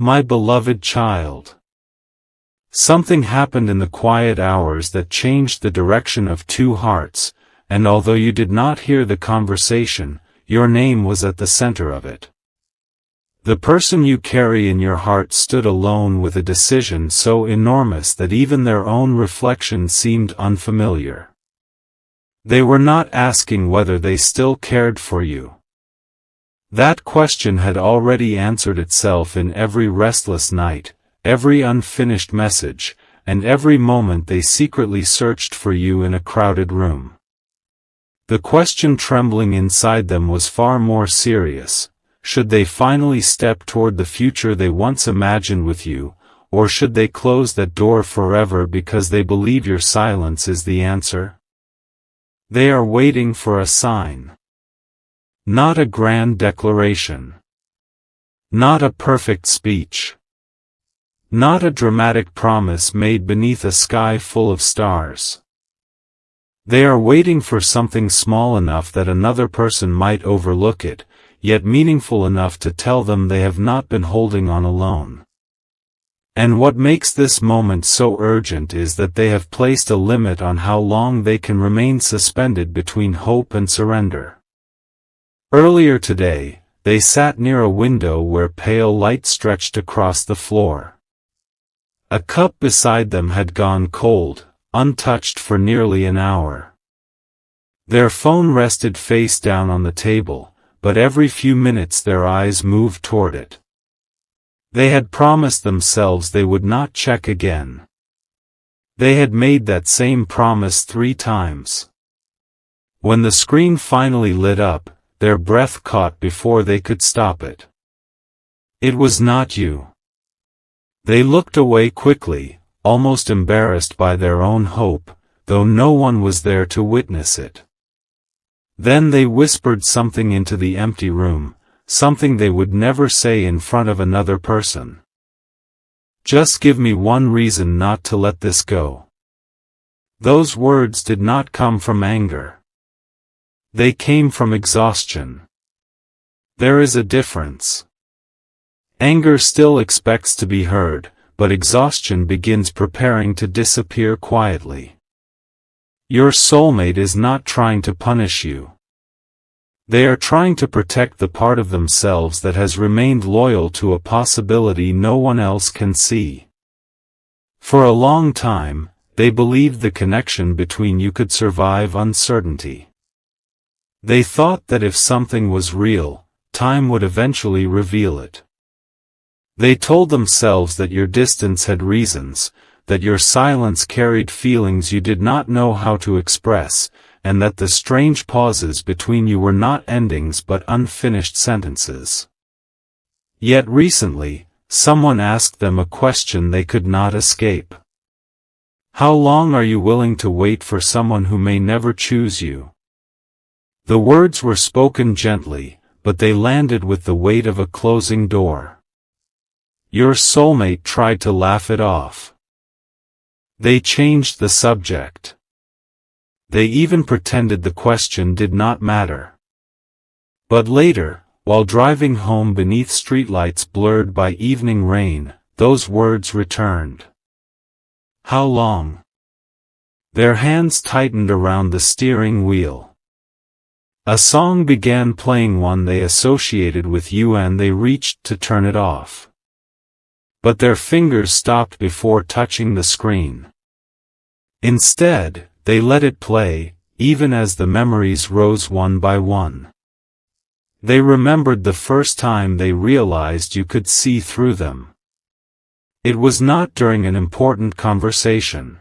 My beloved child. Something happened in the quiet hours that changed the direction of two hearts, and although you did not hear the conversation, your name was at the center of it. The person you carry in your heart stood alone with a decision so enormous that even their own reflection seemed unfamiliar. They were not asking whether they still cared for you. That question had already answered itself in every restless night, every unfinished message, and every moment they secretly searched for you in a crowded room. The question trembling inside them was far more serious. Should they finally step toward the future they once imagined with you, or should they close that door forever because they believe your silence is the answer? They are waiting for a sign. Not a grand declaration. Not a perfect speech. Not a dramatic promise made beneath a sky full of stars. They are waiting for something small enough that another person might overlook it, yet meaningful enough to tell them they have not been holding on alone. And what makes this moment so urgent is that they have placed a limit on how long they can remain suspended between hope and surrender. Earlier today, they sat near a window where pale light stretched across the floor. A cup beside them had gone cold, untouched for nearly an hour. Their phone rested face down on the table, but every few minutes their eyes moved toward it. They had promised themselves they would not check again. They had made that same promise 3 times. When the screen finally lit up, their breath caught before they could stop it. It was not you. They looked away quickly, almost embarrassed by their own hope, though no one was there to witness it. Then they whispered something into the empty room, something they would never say in front of another person. Just give me one reason not to let this go. Those words did not come from anger. They came from exhaustion. There is a difference. Anger still expects to be heard, but exhaustion begins preparing to disappear quietly. Your soulmate is not trying to punish you. They are trying to protect the part of themselves that has remained loyal to a possibility no one else can see. For a long time, they believed the connection between you could survive uncertainty. They thought that if something was real, time would eventually reveal it. They told themselves that your distance had reasons, that your silence carried feelings you did not know how to express, and that the strange pauses between you were not endings but unfinished sentences. Yet recently, someone asked them a question they could not escape. How long are you willing to wait for someone who may never choose you? The words were spoken gently, but they landed with the weight of a closing door. Your soulmate tried to laugh it off. They changed the subject. They even pretended the question did not matter. But later, while driving home beneath streetlights blurred by evening rain, those words returned. How long? Their hands tightened around the steering wheel. A song began playing, one they associated with you, and they reached to turn it off. But their fingers stopped before touching the screen. Instead, they let it play, even as the memories rose one by one. They remembered the first time they realized you could see through them. It was not during an important conversation.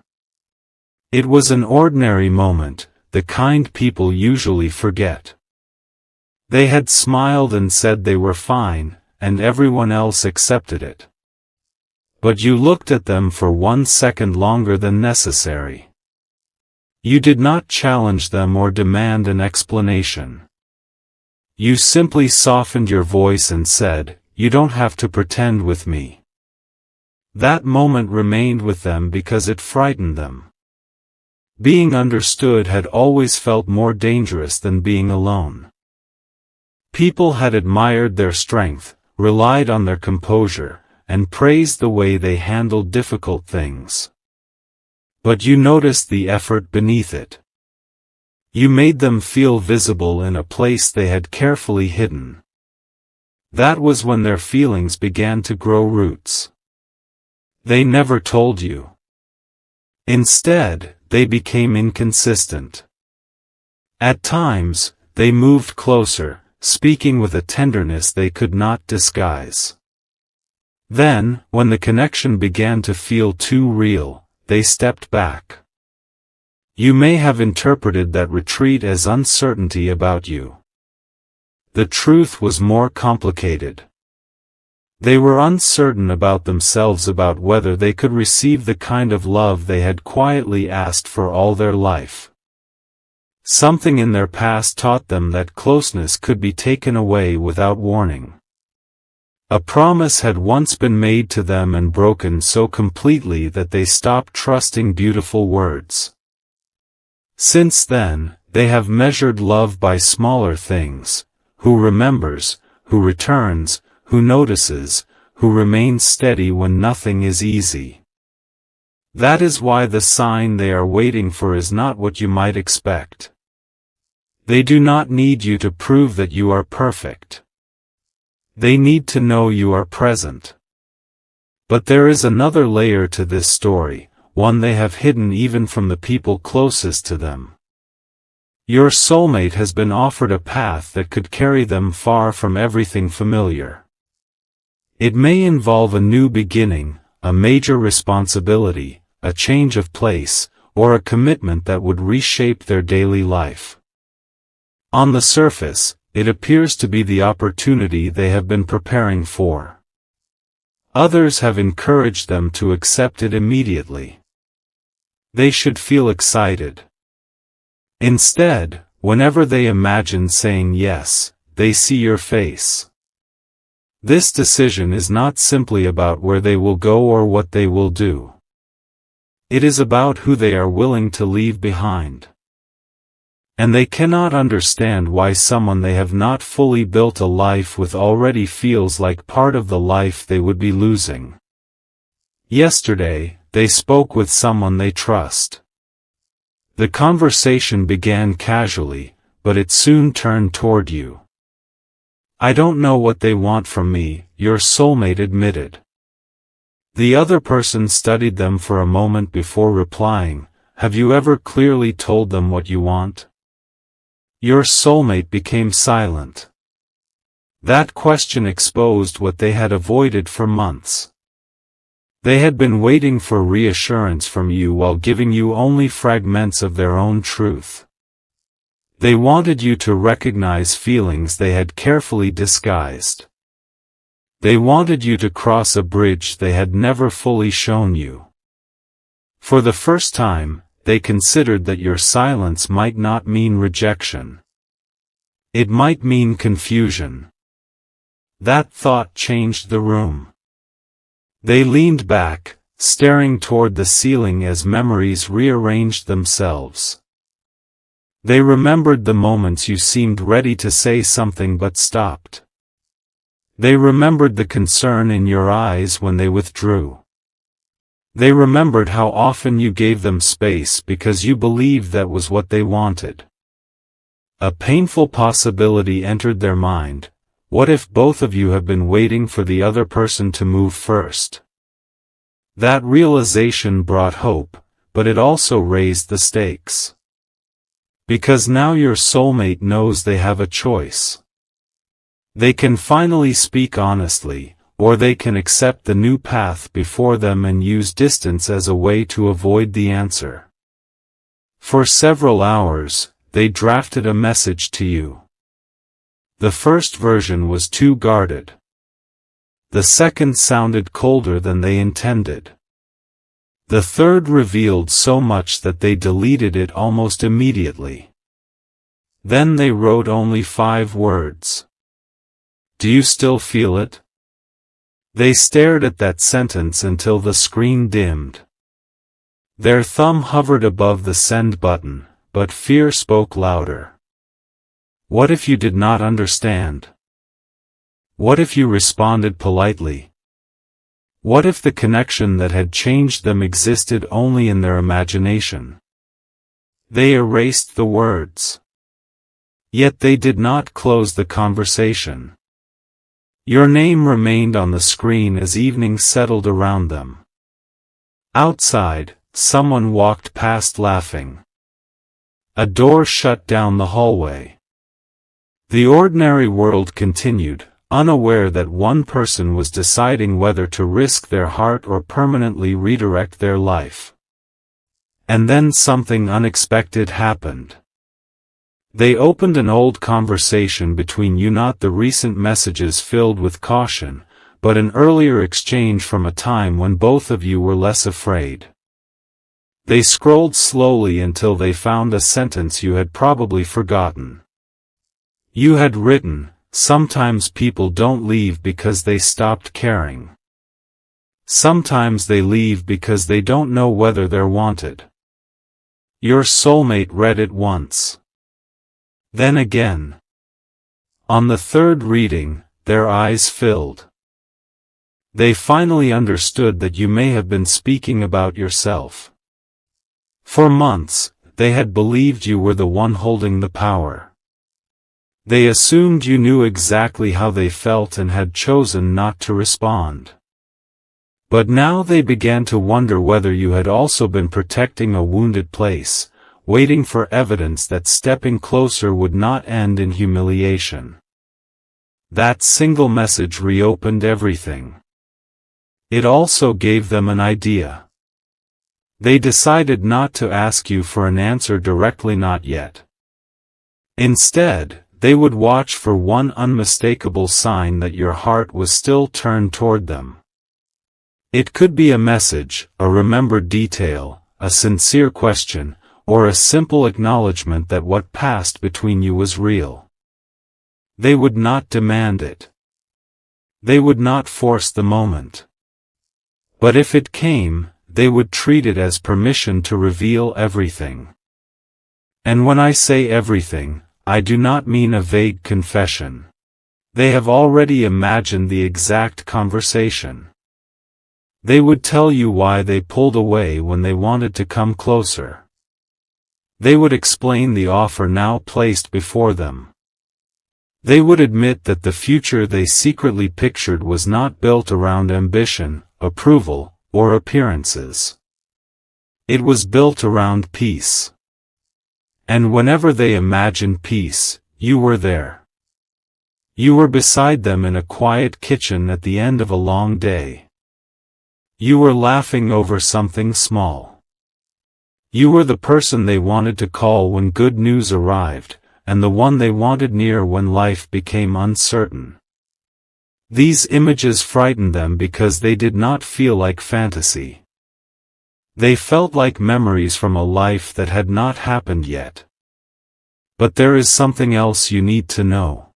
It was an ordinary moment, the kind people usually forget. They had smiled and said they were fine, and everyone else accepted it. But you looked at them for 1 second longer than necessary. You did not challenge them or demand an explanation. You simply softened your voice and said, "You don't have to pretend with me." That moment remained with them because it frightened them. Being understood had always felt more dangerous than being alone. People had admired their strength, relied on their composure, and praised the way they handled difficult things. But you noticed the effort beneath it. You made them feel visible in a place they had carefully hidden. That was when their feelings began to grow roots. They never told you. Instead, they became inconsistent. At times, they moved closer, speaking with a tenderness they could not disguise. Then, when the connection began to feel too real, they stepped back. You may have interpreted that retreat as uncertainty about you. The truth was more complicated. They were uncertain about themselves, about whether they could receive the kind of love they had quietly asked for all their life. Something in their past taught them that closeness could be taken away without warning. A promise had once been made to them and broken so completely that they stopped trusting beautiful words. Since then, they have measured love by smaller things: who remembers, who returns, who notices, who remains steady when nothing is easy. That is why the sign they are waiting for is not what you might expect. They do not need you to prove that you are perfect. They need to know you are present. But there is another layer to this story, one they have hidden even from the people closest to them. Your soulmate has been offered a path that could carry them far from everything familiar. It may involve a new beginning, a major responsibility, a change of place, or a commitment that would reshape their daily life. On the surface, it appears to be the opportunity they have been preparing for. Others have encouraged them to accept it immediately. They should feel excited. Instead, whenever they imagine saying yes, they see your face. This decision is not simply about where they will go or what they will do. It is about who they are willing to leave behind. And they cannot understand why someone they have not fully built a life with already feels like part of the life they would be losing. Yesterday, they spoke with someone they trust. The conversation began casually, but it soon turned toward you. "I don't know what they want from me," your soulmate admitted. The other person studied them for a moment before replying, "Have you ever clearly told them what you want?" Your soulmate became silent. That question exposed what they had avoided for months. They had been waiting for reassurance from you while giving you only fragments of their own truth. They wanted you to recognize feelings they had carefully disguised. They wanted you to cross a bridge they had never fully shown you. For the first time, they considered that your silence might not mean rejection. It might mean confusion. That thought changed the room. They leaned back, staring toward the ceiling as memories rearranged themselves. They remembered the moments you seemed ready to say something but stopped. They remembered the concern in your eyes when they withdrew. They remembered how often you gave them space because you believed that was what they wanted. A painful possibility entered their mind: what if both of you have been waiting for the other person to move first? That realization brought hope, but it also raised the stakes. Because now your soulmate knows they have a choice. They can finally speak honestly, or they can accept the new path before them and use distance as a way to avoid the answer. For several hours, they drafted a message to you. The first version was too guarded. The second sounded colder than they intended. The third revealed so much that they deleted it almost immediately. Then they wrote only 5 words. "Do you still feel it?" They stared at that sentence until the screen dimmed. Their thumb hovered above the send button, but fear spoke louder. What if you did not understand? What if you responded politely? What if the connection that had changed them existed only in their imagination? They erased the words. Yet they did not close the conversation. Your name remained on the screen as evening settled around them. Outside, someone walked past laughing. A door shut down the hallway. The ordinary world continued, unaware that one person was deciding whether to risk their heart or permanently redirect their life. And then something unexpected happened. They opened an old conversation between you, not the recent messages filled with caution, but an earlier exchange from a time when both of you were less afraid. They scrolled slowly until they found a sentence you had probably forgotten. You had written, "Sometimes people don't leave because they stopped caring. Sometimes they leave because they don't know whether they're wanted." Your soulmate read it once. Then again. On the third reading, their eyes filled. They finally understood that you may have been speaking about yourself. For months, they had believed you were the one holding the power. They assumed you knew exactly how they felt and had chosen not to respond. But now they began to wonder whether you had also been protecting a wounded place, waiting for evidence that stepping closer would not end in humiliation. That single message reopened everything. It also gave them an idea. They decided not to ask you for an answer directly, not yet. Instead, they would watch for one unmistakable sign that your heart was still turned toward them. It could be a message, a remembered detail, a sincere question, or a simple acknowledgement that what passed between you was real. They would not demand it. They would not force the moment. But if it came, they would treat it as permission to reveal everything. And when I say everything, I do not mean a vague confession. They have already imagined the exact conversation. They would tell you why they pulled away when they wanted to come closer. They would explain the offer now placed before them. They would admit that the future they secretly pictured was not built around ambition, approval, or appearances. It was built around peace. And whenever they imagined peace, you were there. You were beside them in a quiet kitchen at the end of a long day. You were laughing over something small. You were the person they wanted to call when good news arrived, and the one they wanted near when life became uncertain. These images frightened them because they did not feel like fantasy. They felt like memories from a life that had not happened yet. But there is something else you need to know.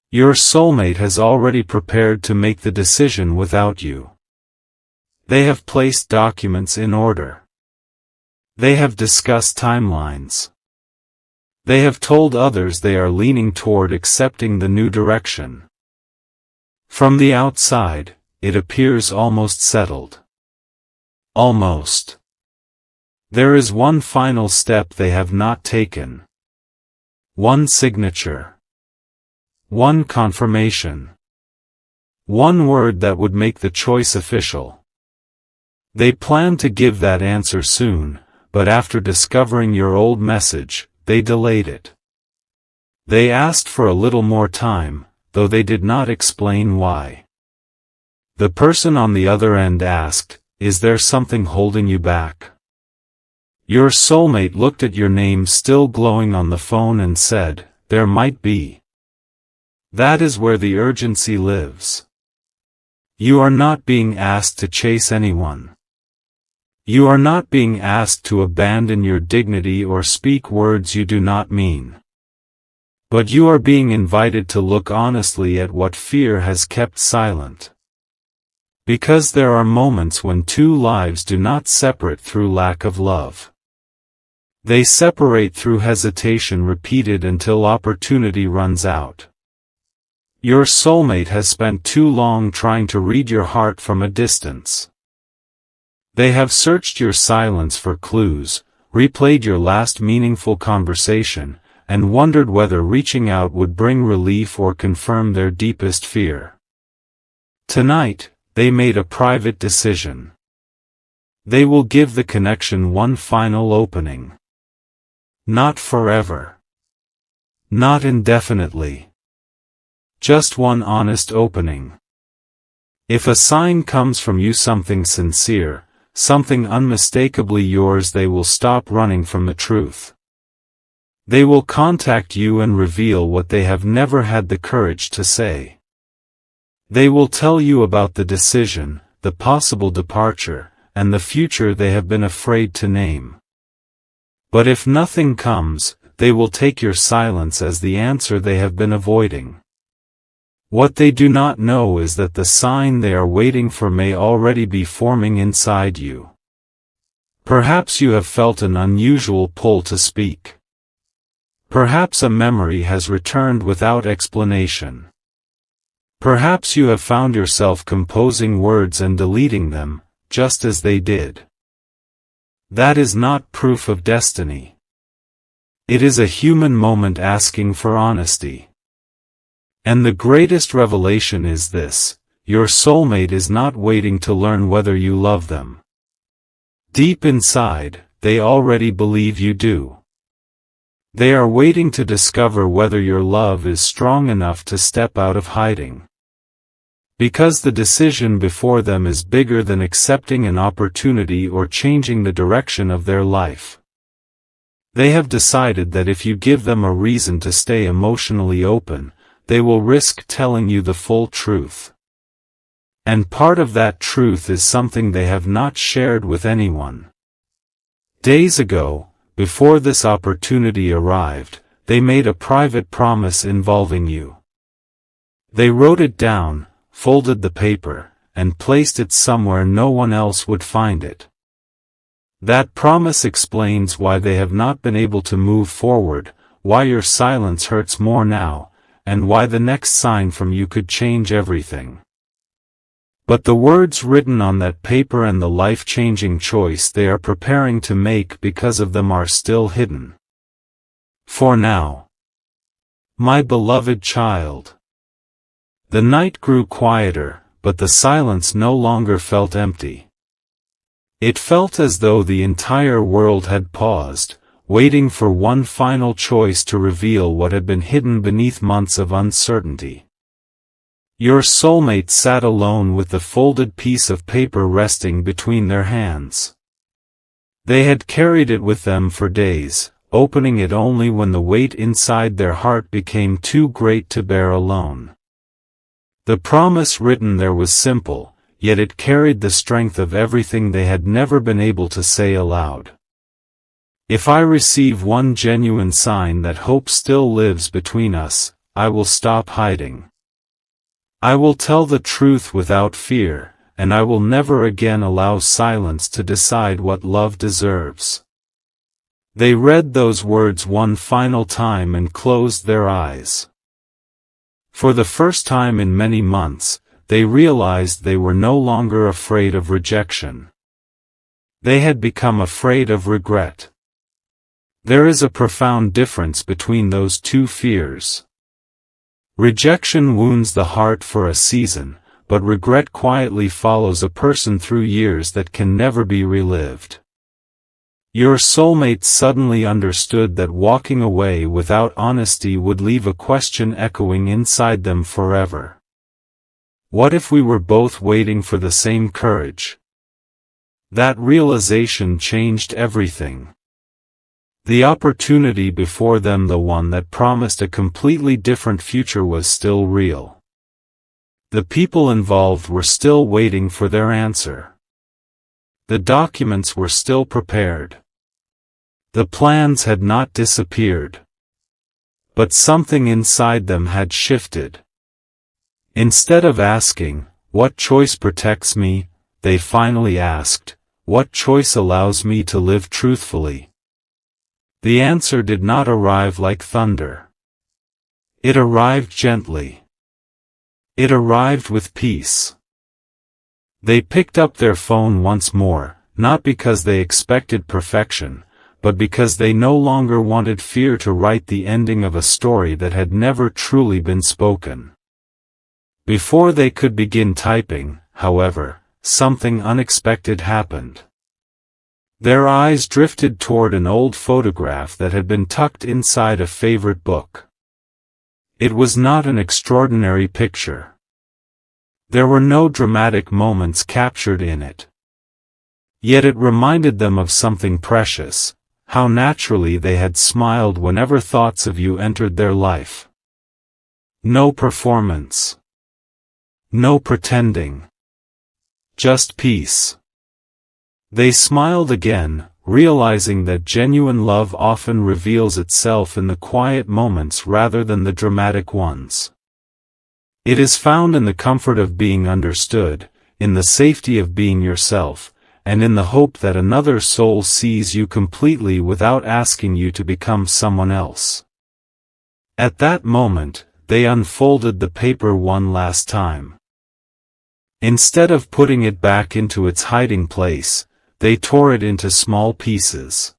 Your soulmate has already prepared to make the decision without you. They have placed documents in order. They have discussed timelines. They have told others they are leaning toward accepting the new direction. From the outside, it appears almost settled. Almost. There is one final step they have not taken. One signature. One confirmation. One word that would make the choice official. They plan to give that answer soon, but after discovering your old message, they delayed it. They asked for a little more time, though they did not explain why. The person on the other end asked, "Is there something holding you back?" Your soulmate looked at your name still glowing on the phone and said, "There might be." That is where the urgency lives. You are not being asked to chase anyone. You are not being asked to abandon your dignity or speak words you do not mean. But you are being invited to look honestly at what fear has kept silent. Because there are moments when two lives do not separate through lack of love. They separate through hesitation repeated until opportunity runs out. Your soulmate has spent too long trying to read your heart from a distance. They have searched your silence for clues, replayed your last meaningful conversation, and wondered whether reaching out would bring relief or confirm their deepest fear. Tonight, they made a private decision. They will give the connection one final opening. Not forever. Not indefinitely. Just one honest opening. If a sign comes from you, something sincere, something unmistakably yours, they will stop running from the truth. They will contact you and reveal what they have never had the courage to say. They will tell you about the decision, the possible departure, and the future they have been afraid to name. But if nothing comes, they will take your silence as the answer they have been avoiding. What they do not know is that the sign they are waiting for may already be forming inside you. Perhaps you have felt an unusual pull to speak. Perhaps a memory has returned without explanation. Perhaps you have found yourself composing words and deleting them, just as they did. That is not proof of destiny. It is a human moment asking for honesty. And the greatest revelation is this: your soulmate is not waiting to learn whether you love them. Deep inside, they already believe you do. They are waiting to discover whether your love is strong enough to step out of hiding. Because the decision before them is bigger than accepting an opportunity or changing the direction of their life. They have decided that if you give them a reason to stay emotionally open, they will risk telling you the full truth. And part of that truth is something they have not shared with anyone. Days ago, before this opportunity arrived, they made a private promise involving you. They wrote it down, folded the paper, and placed it somewhere no one else would find it. That promise explains why they have not been able to move forward, why your silence hurts more now, and why the next sign from you could change everything. But the words written on that paper and the life-changing choice they are preparing to make because of them are still hidden. For now. My beloved child. The night grew quieter, but the silence no longer felt empty. It felt as though the entire world had paused, waiting for one final choice to reveal what had been hidden beneath months of uncertainty. Your soulmate sat alone with the folded piece of paper resting between their hands. They had carried it with them for days, opening it only when the weight inside their heart became too great to bear alone. The promise written there was simple, yet it carried the strength of everything they had never been able to say aloud. If I receive one genuine sign that hope still lives between us, I will stop hiding. I will tell the truth without fear, and I will never again allow silence to decide what love deserves. They read those words one final time and closed their eyes. For the first time in many months, they realized they were no longer afraid of rejection. They had become afraid of regret. There is a profound difference between those two fears. Rejection wounds the heart for a season, but regret quietly follows a person through years that can never be relived. Your soulmate suddenly understood that walking away without honesty would leave a question echoing inside them forever. What if we were both waiting for the same courage? That realization changed everything. The opportunity before them, the one that promised a completely different future, was still real. The people involved were still waiting for their answer. The documents were still prepared. The plans had not disappeared. But something inside them had shifted. Instead of asking, "What choice protects me?" they finally asked, "What choice allows me to live truthfully?" The answer did not arrive like thunder. It arrived gently. It arrived with peace. They picked up their phone once more, not because they expected perfection, but because they no longer wanted fear to write the ending of a story that had never truly been spoken. Before they could begin typing, however, something unexpected happened. Their eyes drifted toward an old photograph that had been tucked inside a favorite book. It was not an extraordinary picture. There were no dramatic moments captured in it. Yet it reminded them of something precious, how naturally they had smiled whenever thoughts of you entered their life. No performance. No pretending. Just peace. They smiled again, realizing that genuine love often reveals itself in the quiet moments rather than the dramatic ones. It is found in the comfort of being understood, in the safety of being yourself, and in the hope that another soul sees you completely without asking you to become someone else. At that moment, they unfolded the paper one last time. Instead of putting it back into its hiding place, they tore it into small pieces.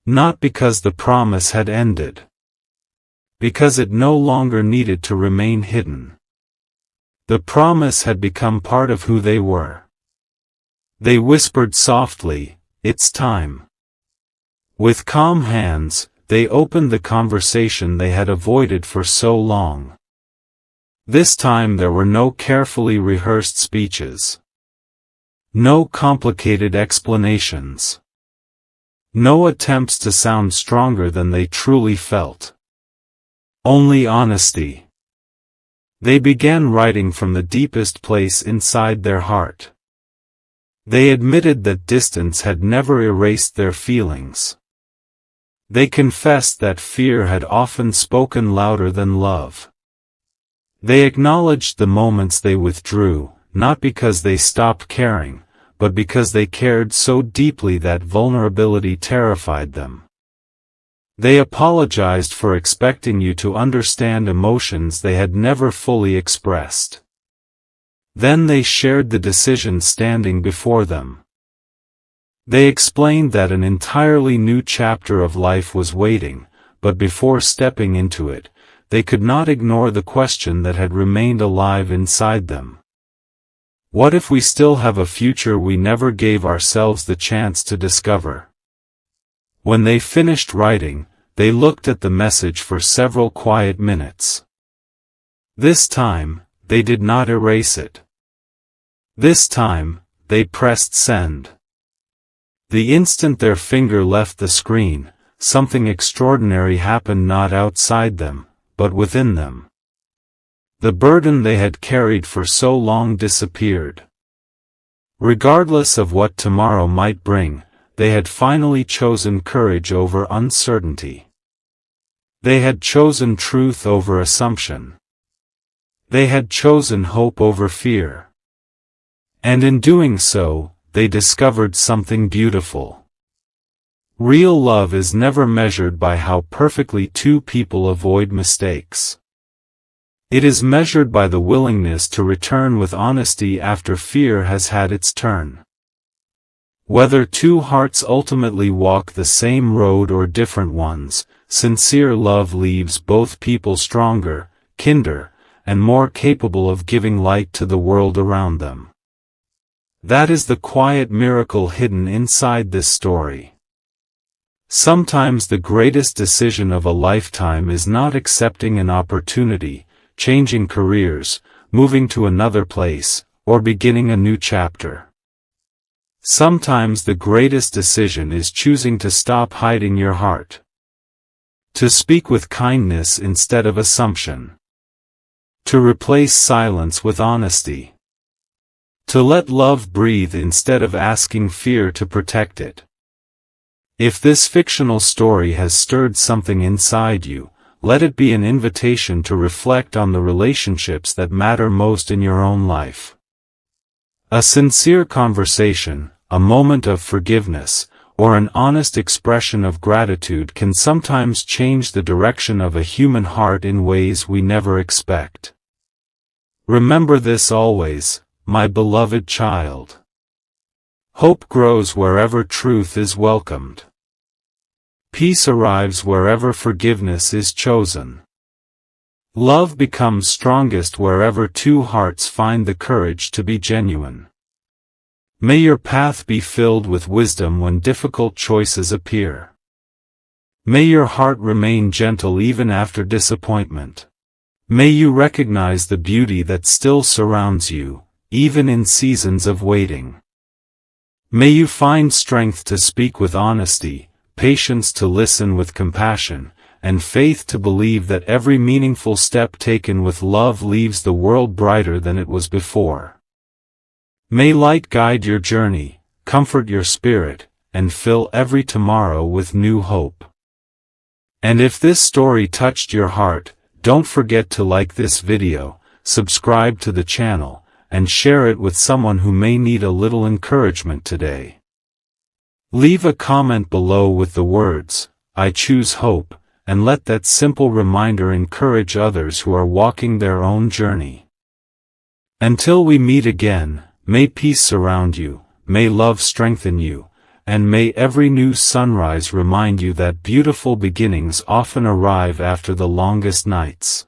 Not because the promise had ended. Because it no longer needed to remain hidden. The promise had become part of who they were. They whispered softly, "It's time." With calm hands, they opened the conversation they had avoided for so long. This time there were no carefully rehearsed speeches. No complicated explanations. No attempts to sound stronger than they truly felt. Only honesty. They began writing from the deepest place inside their heart. They admitted that distance had never erased their feelings. They confessed that fear had often spoken louder than love. They acknowledged the moments they withdrew, not because they stopped caring, but because they cared so deeply that vulnerability terrified them. They apologized for expecting you to understand emotions they had never fully expressed. Then they shared the decision standing before them. They explained that an entirely new chapter of life was waiting, but before stepping into it, they could not ignore the question that had remained alive inside them. What if we still have a future we never gave ourselves the chance to discover? When they finished writing, they looked at the message for several quiet minutes. This time, they did not erase it. This time, they pressed send. The instant their finger left the screen, something extraordinary happened, not outside them, but within them. The burden they had carried for so long disappeared. Regardless of what tomorrow might bring, they had finally chosen courage over uncertainty. They had chosen truth over assumption. They had chosen hope over fear. And in doing so, they discovered something beautiful. Real love is never measured by how perfectly two people avoid mistakes. It is measured by the willingness to return with honesty after fear has had its turn. Whether two hearts ultimately walk the same road or different ones, sincere love leaves both people stronger, kinder, and more capable of giving light to the world around them. That is the quiet miracle hidden inside this story. Sometimes the greatest decision of a lifetime is not accepting an opportunity, changing careers, moving to another place, or beginning a new chapter. Sometimes the greatest decision is choosing to stop hiding your heart. To speak with kindness instead of assumption. To replace silence with honesty. To let love breathe instead of asking fear to protect it. If this fictional story has stirred something inside you, let it be an invitation to reflect on the relationships that matter most in your own life. A sincere conversation, a moment of forgiveness, or an honest expression of gratitude can sometimes change the direction of a human heart in ways we never expect. Remember this always, my beloved child. Hope grows wherever truth is welcomed. Peace arrives wherever forgiveness is chosen. Love becomes strongest wherever two hearts find the courage to be genuine. May your path be filled with wisdom when difficult choices appear. May your heart remain gentle even after disappointment. May you recognize the beauty that still surrounds you, even in seasons of waiting. May you find strength to speak with honesty, patience to listen with compassion, and faith to believe that every meaningful step taken with love leaves the world brighter than it was before. May light guide your journey, comfort your spirit, and fill every tomorrow with new hope. And if this story touched your heart, don't forget to like this video, subscribe to the channel, and share it with someone who may need a little encouragement today. Leave a comment below with the words, "I choose hope," and let that simple reminder encourage others who are walking their own journey. Until we meet again, may peace surround you, may love strengthen you, and may every new sunrise remind you that beautiful beginnings often arrive after the longest nights.